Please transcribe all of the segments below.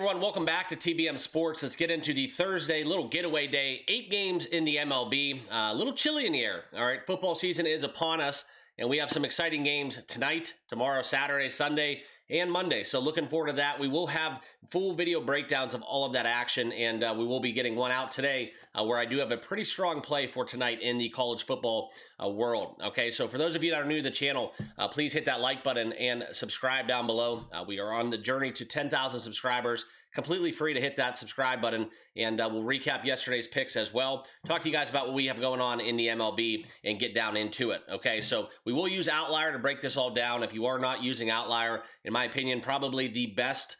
everyone, welcome back to TBM Sports. Let's get into the Thursday little getaway day. 8 games in the MLB. A little chilly in the air. All right, football season is upon us, and we have some exciting games tonight, tomorrow, Saturday, Sunday, and Monday. So looking forward to that. We will have full video breakdowns of all of that action, and we will be getting one out today where I do have a pretty strong play for tonight in the college football world. Okay, so for those of you that are new to the channel, please hit that like button and subscribe down below. We are on the journey to 10,000 subscribers. Completely free to hit that subscribe button, and we'll recap yesterday's picks as well. Talk to you guys about what we have going on in the MLB and get down into it. Okay, so we will use Outlier to break this all down. If you are not using Outlier, in my opinion, probably the best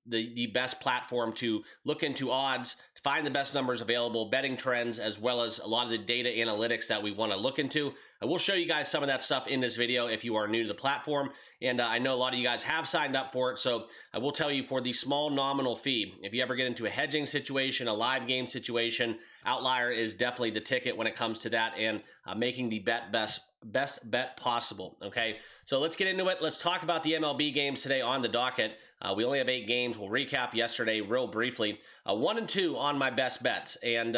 the best platform to look into odds, to find the best numbers available, betting trends, as well as a lot of the data analytics that we want to look into. I will show you guys some of that stuff in this video if you are new to the platform, and I know a lot of you guys have signed up for it, so I will tell you, for the small nominal fee, if you ever get into a hedging situation, a live game situation, Outlier is definitely the ticket when it comes to that, and making the best bet possible. Okay, so let's get into it. Let's talk about the MLB games today on the docket. We only have 8 games. We'll recap yesterday real briefly. 1 and 2 on my best bets, and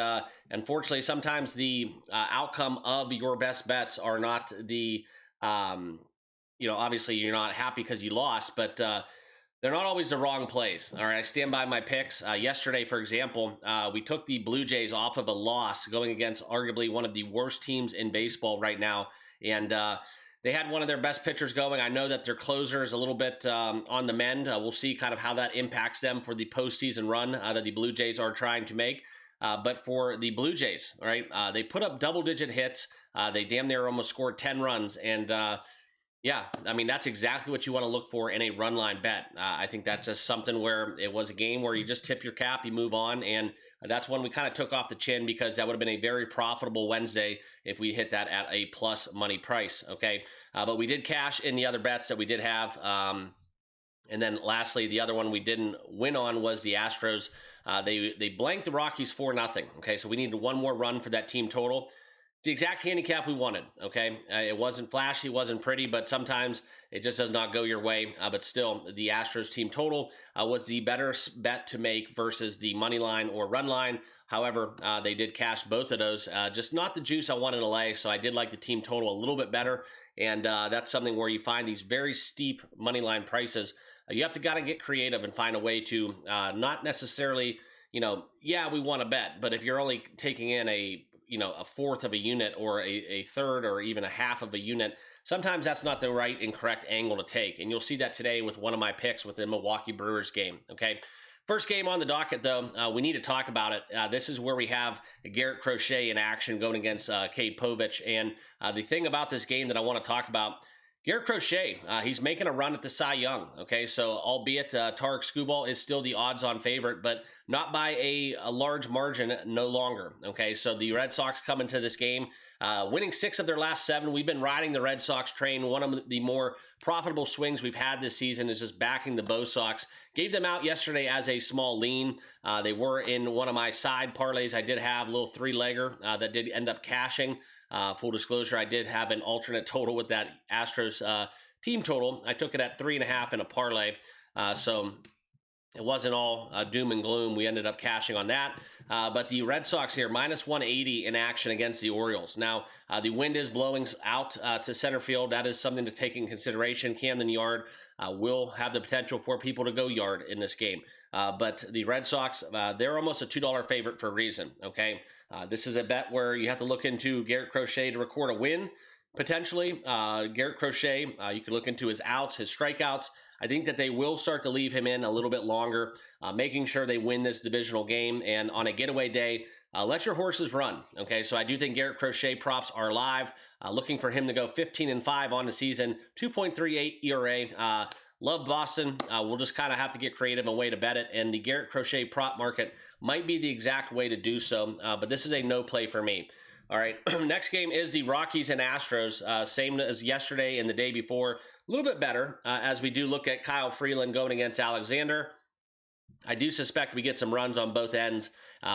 unfortunately, sometimes the outcome of your best bets are not the, obviously you're not happy because you lost, but they're not always the wrong plays. All right, I stand by my picks. Yesterday, for example, we took the Blue Jays off of a loss going against arguably one of the worst teams in baseball right now, and they had one of their best pitchers going. I know that their closer is a little bit on the mend. We'll see kind of how that impacts them for the postseason run that the Blue Jays are trying to make. But for the Blue Jays, all right, they put up double-digit hits. They damn near almost scored 10 runs. And, yeah, I mean, that's exactly what you want to look for in a run line bet. I think that's just something where it was a game where you just tip your cap, you move on, and that's one we kind of took off the chin because that would have been a very profitable Wednesday if we hit that at a plus money price, okay? But we did cash in the other bets that we did have. And then lastly, the other one we didn't win on was the Astros. They blanked the Rockies 4-0, okay? So we needed one more run for that team total. It's the exact handicap we wanted, okay? It wasn't flashy, it wasn't pretty, but sometimes it just does not go your way. But still, the Astros team total was the better bet to make versus the money line or run line. However, they did cash both of those. Just not the juice I wanted to lay, so I did like the team total a little bit better. And that's something where you find these very steep money line prices. You have to gotta get creative and find a way to not necessarily, yeah, we want to bet, but if you're only taking in a fourth of a unit or a third or even a half of a unit, sometimes that's not the right and correct angle to take. And you'll see that today with one of my picks with the Milwaukee Brewers game, okay? First game on the docket, though, we need to talk about it. This is where we have Garrett Crochet in action going against Cade Povich. And the thing about this game that I want to talk about, Garrett Crochet, he's making a run at the Cy Young, okay? So albeit Tarek Skubal is still the odds-on favorite, but not by a large margin no longer, okay? So the Red Sox come into this game, winning 6 of their last 7. We've been riding the Red Sox train. One of the more profitable swings we've had this season is just backing the Bo Sox. Gave them out yesterday as a small lean. They were in one of my side parlays. I did have a little 3-legger that did end up cashing. Full disclosure, I did have an alternate total with that Astros team total. I took it at 3.5 in a parlay. So it wasn't all doom and gloom. We ended up cashing on that. But the Red Sox here, minus 180 in action against the Orioles. Now, the wind is blowing out to center field. That is something to take in consideration. Camden Yard will have the potential for people to go yard in this game. But the Red Sox, they're almost a $2 favorite for a reason, okay? This is a bet where you have to look into Garrett Crochet to record a win, potentially. Garrett Crochet, you can look into his outs, his strikeouts. I think that they will start to leave him in a little bit longer, making sure they win this divisional game. And on a getaway day, let your horses run, okay? So I do think Garrett Crochet props are live. Looking for him to go 15-5 on the season, 2.38 ERA. Love Boston. We'll just kind of have to get creative and way to bet it. And the Garrett Crochet prop market might be the exact way to do so. But this is a no play for me. All right, next game is the Rockies and Astros. Same as yesterday and the day before. A little bit better as we do look at Kyle Freeland going against Alexander. I do suspect we get some runs on both ends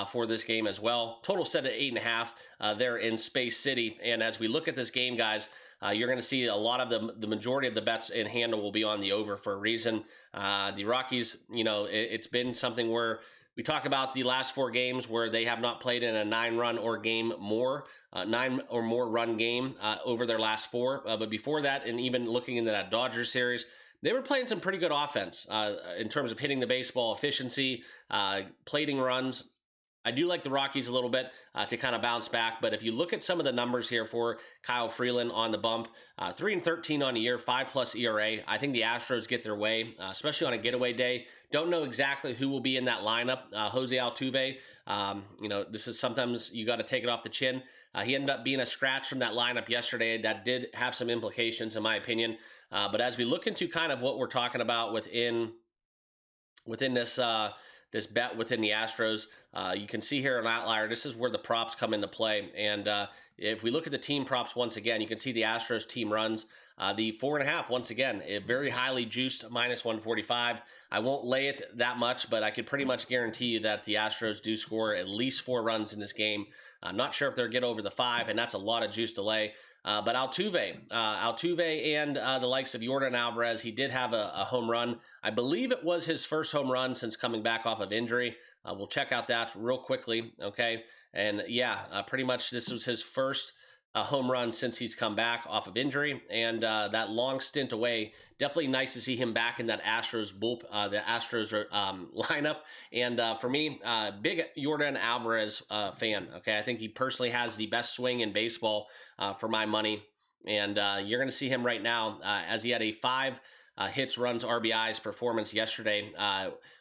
for this game as well. Total set at 8.5 there in Space City. And as we look at this game, guys, you're going to see a lot of the majority of the bets in handle will be on the over for a reason. The Rockies, it's been something where we talk about the last 4 games where they have not played in a 9-run or game more, 9 or more run game over their last 4. But before that, and even looking into that Dodgers series, they were playing some pretty good offense in terms of hitting the baseball, efficiency, plating runs. I do like the Rockies a little bit to kind of bounce back, but if you look at some of the numbers here for Kyle Freeland on the bump, 3-13 on a year, 5+ ERA. I think the Astros get their way, especially on a getaway day. Don't know exactly who will be in that lineup. Jose Altuve, this is sometimes you got to take it off the chin. He ended up being a scratch from that lineup yesterday. That did have some implications, in my opinion. But as we look into kind of what we're talking about within this bet within the Astros, you can see here on Outlier, this is where the props come into play. And if we look at the team props once again, you can see the Astros team runs. The 4.5, once again, very highly juiced, -145. I won't lay it that much, but I could pretty much guarantee you that the Astros do score at least 4 runs in this game. I'm not sure if they'll get over the 5, and that's a lot of juice to lay. But Altuve and the likes of Yordan Alvarez, he did have a home run. I believe it was his first home run since coming back off of injury. We'll check out that real quickly, okay? And yeah, pretty much this was his first home run since he's come back off of injury, and that long stint away, definitely nice to see him back in that Astros lineup. And for me, big Yordan Alvarez fan. Okay, I think he personally has the best swing in baseball for my money, and you're going to see him right now as he had a 5 hits, runs, RBIs performance yesterday.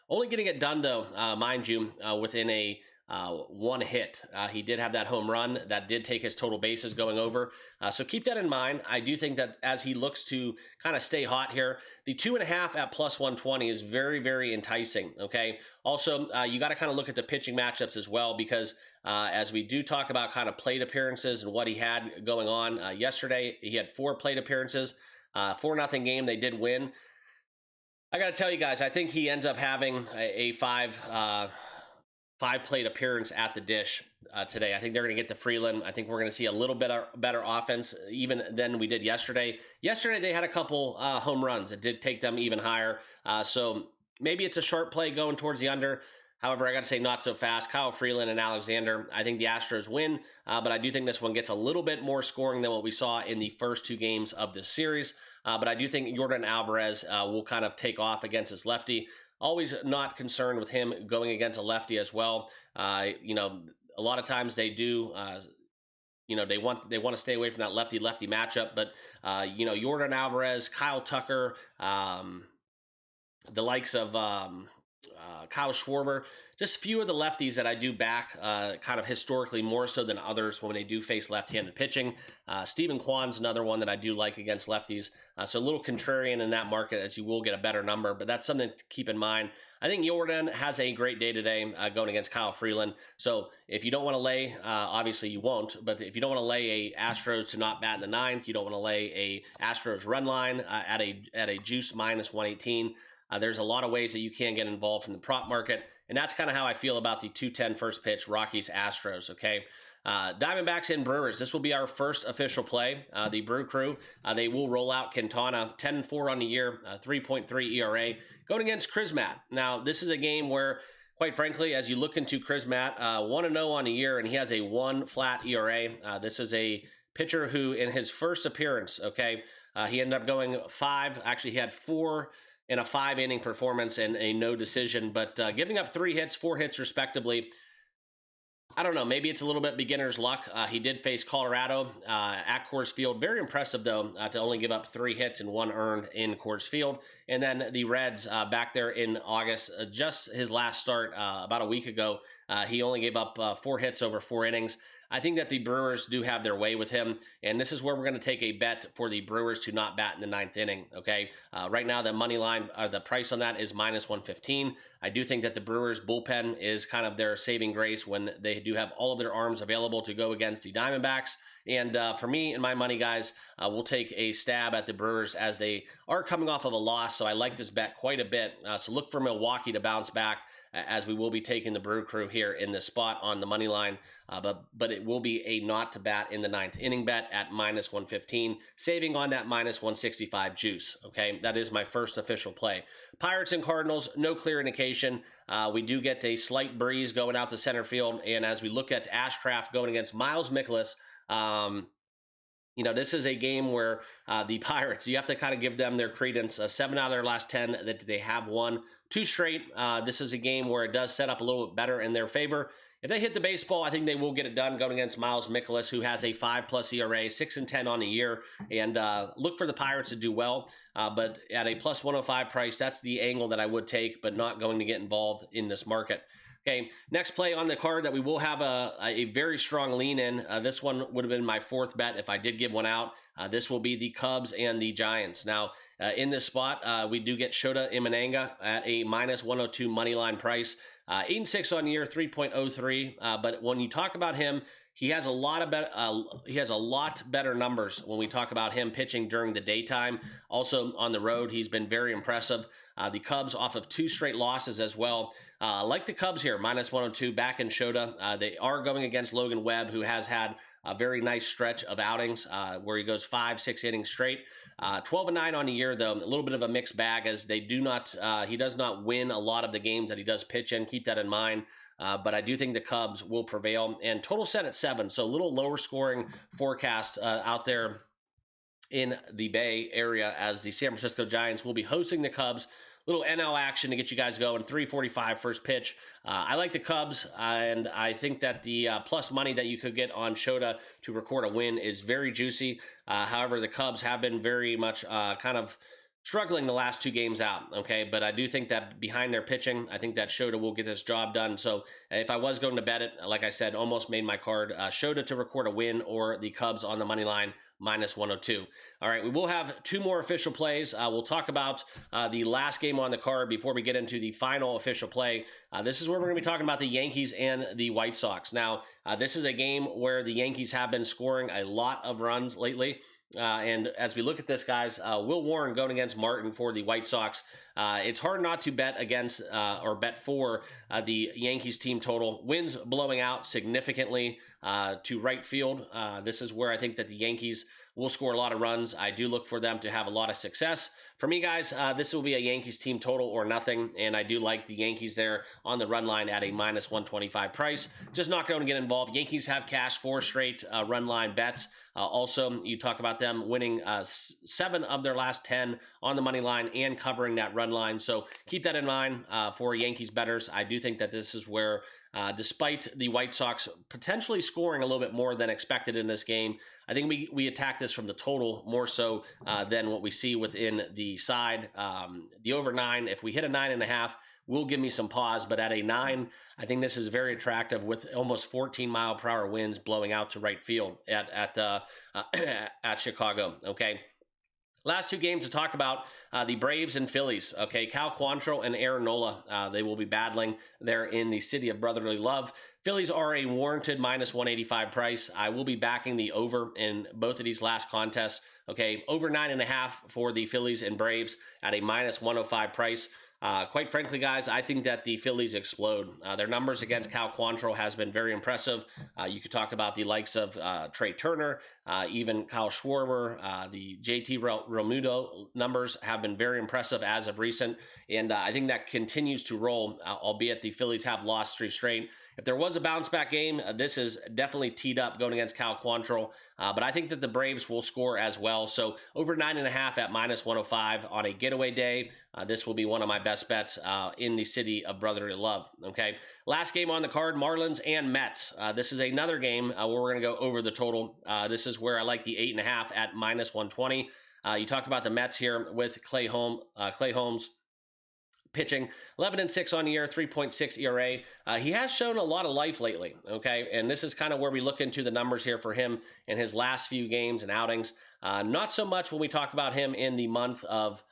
Only getting it done though, mind you, within a 1 hit. He did have that home run that did take his total bases going over. So keep that in mind. I do think that as he looks to kind of stay hot here, the 2.5 at +120 is very, very enticing. Okay. Also, you got to kind of look at the pitching matchups as well, because as we do talk about kind of plate appearances and what he had going on yesterday, he had 4 plate appearances, 4-0 game. They did win. I got to tell you guys, I think he ends up having a 5 plate appearance at the dish today. I think they're going to get to Freeland. I think we're going to see a little bit better offense even than we did yesterday. Yesterday, they had a couple home runs. It did take them even higher. So maybe it's a short play going towards the under. However, I got to say not so fast. Kyle Freeland and Alexander, I think the Astros win, but I do think this one gets a little bit more scoring than what we saw in the first 2 games of this series. But I do think Yordan Alvarez will kind of take off against his lefty. Always not concerned with him going against a lefty as well. A lot of times they do, they want to stay away from that lefty-lefty matchup. But, Yordan Alvarez, Kyle Tucker, the likes of Kyle Schwarber, just a few of the lefties that I do back kind of historically more so than others when they do face left-handed pitching. Stephen Kwan's another one that I do like against lefties. So a little contrarian in that market, as you will get a better number, but that's something to keep in mind. I think Yordan has a great day today going against Kyle Freeland. So if you don't want to lay, obviously you won't, but if you don't want to lay a Astros to not bat in the 9th, you don't want to lay a Astros run line at a juice -118. There's a lot of ways that you can get involved in the prop market, and that's kind of how I feel about the 210 first pitch Rockies Astros. Okay, Diamondbacks and Brewers. This will be our first official play. The Brew Crew, they will roll out Quintana, 10-4 on the year, 3.3 ERA, going against Crismatt. Now, this is a game where, quite frankly, as you look into Crismatt, 1-0 on the year, and he has a 1 flat ERA. This is a pitcher who, in his first appearance, he ended up going 5. Actually, he had 4 in a 5-inning performance and a no decision, but giving up 3 hits, 4 hits respectively. I don't know, maybe it's a little bit beginner's luck. He did face Colorado at Coors Field. Very impressive, though, to only give up 3 hits and 1 earned in Coors Field. And then the Reds back there in August, just his last start about a week ago, he only gave up 4 hits over 4 innings. I think that the Brewers do have their way with him, and this is where we're going to take a bet for the Brewers to not bat in the 9th inning, okay? Right now, the money line, the price on that is -115. I do think that the Brewers bullpen is kind of their saving grace when they do have all of their arms available to go against the Diamondbacks, And for me and my money, guys, we'll take a stab at the Brewers as they are coming off of a loss. So I like this bet quite a bit. So look for Milwaukee to bounce back, as we will be taking the Brew Crew here in this spot on the money line. But it will be a not to bat in the ninth inning bet at minus 115, saving on that minus 165 juice. Okay, that is my first official play. Pirates and Cardinals, no clear indication. We do get a slight breeze going out to center field. And as we look at Ashcraft going against Miles Mikolas, this is a game where the Pirates, you have to kind of give them their credence. 7 out of their last 10 that they have won 2 straight. This is a game where it does set up a little bit better in their favor. If they hit the baseball, I think they will get it done going against Miles Mikolas, who has a 5+ ERA, 6-10 on the year. And look for the Pirates to do well. But at a plus 105 price, that's the angle that I would take, but not going to get involved in this market. Okay, next play on the card that we will have a very strong lean in. This one would have been my 4th bet if I did give one out. This will be the Cubs and the Giants. Now, in this spot, we do get Shota Imanaga at a minus 102 money line price. 8-6 on year, 3.03. But when you talk about him, he has a lot better numbers when we talk about him pitching during the daytime. Also on the road, he's been very impressive. The Cubs off of 2 straight losses as well. Like the Cubs here, minus 102 back in Shota. They are going against Logan Webb, who has had a very nice stretch of outings where he goes 5-6 innings straight. 12-9 on the year, though, a little bit of a mixed bag, as they do not, he does not win a lot of the games that he does pitch in. Keep that in mind. But I do think the Cubs will prevail, and total set at 7. So a little lower scoring forecast out there in the Bay Area, as the San Francisco Giants will be hosting the Cubs. Little NL action to get you guys going. 3:45 first pitch. I like the Cubs, and I think that the plus money that you could get on Shota to record a win is very juicy. However, the Cubs have been very much kind of struggling the last 2 games out, okay? But I do think that behind their pitching, I think that Shota will get this job done. So if I was going to bet it, like I said, almost made my card. Shota to record a win, or the Cubs on the money line, minus 102. All right, we will have 2 more official plays. We'll talk about the last game on the card before we get into the final official play. This is where we're going to be talking about the Yankees and the White Sox. Now, this is a game where the Yankees have been scoring a lot of runs lately. And as we look at this, guys, Will Warren going against Martin for the White Sox. It's hard not to bet against or bet for the Yankees team total. Wins blowing out significantly to right field. This is where I think that the Yankees will score a lot of runs. I do look for them to have a lot of success. For me, guys, this will be a Yankees team total or nothing, and I do like the Yankees there on the run line at a minus 125 price. Just not going to get involved. Yankees have cashed 4 straight run line bets. Also, you talk about them winning 7 of their last 10 on the money line and covering that run line. So keep that in mind for Yankees bettors. I do think that this is where, despite the White Sox potentially scoring a little bit more than expected in this game, I think we attack this from the total more so than what we see within the side. The over 9, if we hit a 9.5, will give me some pause, but at a 9, I think this is very attractive with almost 14-mile-per-hour winds blowing out to right field at Chicago. Okay. Last 2 games to talk about, the Braves and Phillies. Okay, Cal Quantrill and Aaron Nola, they will be battling there in the city of brotherly love. Phillies are a warranted minus 185 price. I will be backing the over in both of these last contests. Okay, over 9.5 for the Phillies and Braves at a minus 105 price. Quite frankly, guys, I think that the Phillies explode. Their numbers against Cal Quantrill has been very impressive. You could talk about the likes of Trey Turner, even Kyle Schwarber. The JT Realmuto numbers have been very impressive as of recent, and I think that continues to roll, albeit the Phillies have lost 3 straight. If there was a bounce-back game, this is definitely teed up going against Cal Quantrill, but I think that the Braves will score as well. So over 9.5 at minus 105 on a getaway day. This will be one of my best bets in the city of brotherly love. Okay, last game on the card, Marlins and Mets. This is another game where we're going to go over the total. This is where I like the 8.5 at minus 120. You talk about the Mets here with Clay Holmes pitching 11-6 on the year, 3.6 ERA. He has shown a lot of life lately, okay? And this is kind of where we look into the numbers here for him in his last few games and outings. Not so much when we talk about him in the month of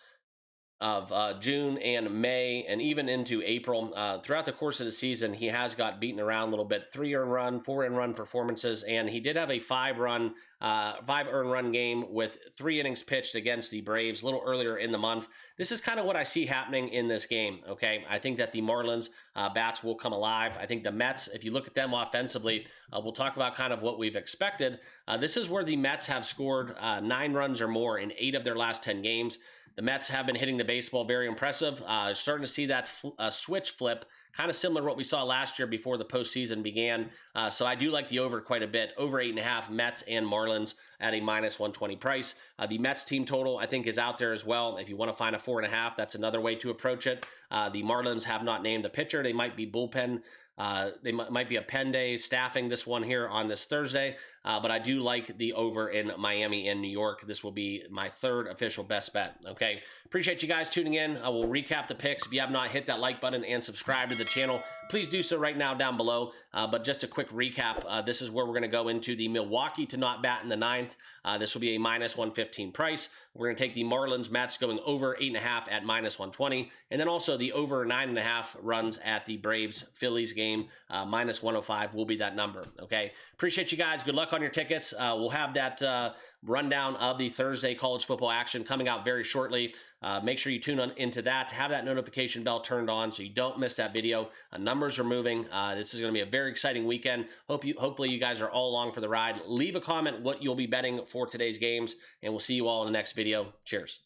June and May and even into April. Throughout the course of the season, he has got beaten around a little bit. 3 earned run, 4 earned run performances, and he did have a 5 earned run game with 3 innings pitched against the Braves a little earlier in the month. This is kind of what I see happening in this game, okay? I think that the Marlins bats will come alive. I think the Mets, if you look at them offensively, we'll talk about kind of what we've expected. This is where the Mets have scored 9 runs or more in 8 of their last 10 games. The Mets have been hitting the baseball very impressive. Starting to see that switch flip, kind of similar to what we saw last year before the postseason began. So I do like the over quite a bit. Over 8.5, Mets and Marlins at a -120 price. The Mets team total, I think, is out there as well. If you want to find a 4.5, that's another way to approach it. The Marlins have not named a pitcher. They might be bullpen. They might be a pen day staffing this one here on this Thursday, but I do like the over in Miami and New York. This will be my 3rd official best bet. Okay, appreciate you guys tuning in. I will recap the picks. If you have not hit that like button and subscribe to the channel, please do so right now down below. But just a quick recap, this is where we're going to go into the Milwaukee to not bat in the 9th. This will be a -115 price. We're going to take the Marlins Mets going over 8.5 at -120, and then also the over 9.5 runs at the Braves Phillies game, -105 will be that number. Okay, appreciate you guys. Good luck on your tickets. We'll have that rundown of the Thursday college football action coming out very shortly. Make sure you tune into that. Have that notification bell turned on so you don't miss that video. Numbers are moving. This is going to be a very exciting weekend. Hopefully you guys are all along for the ride. Leave a comment what you'll be betting for today's games, and we'll see you all in the next video. Cheers.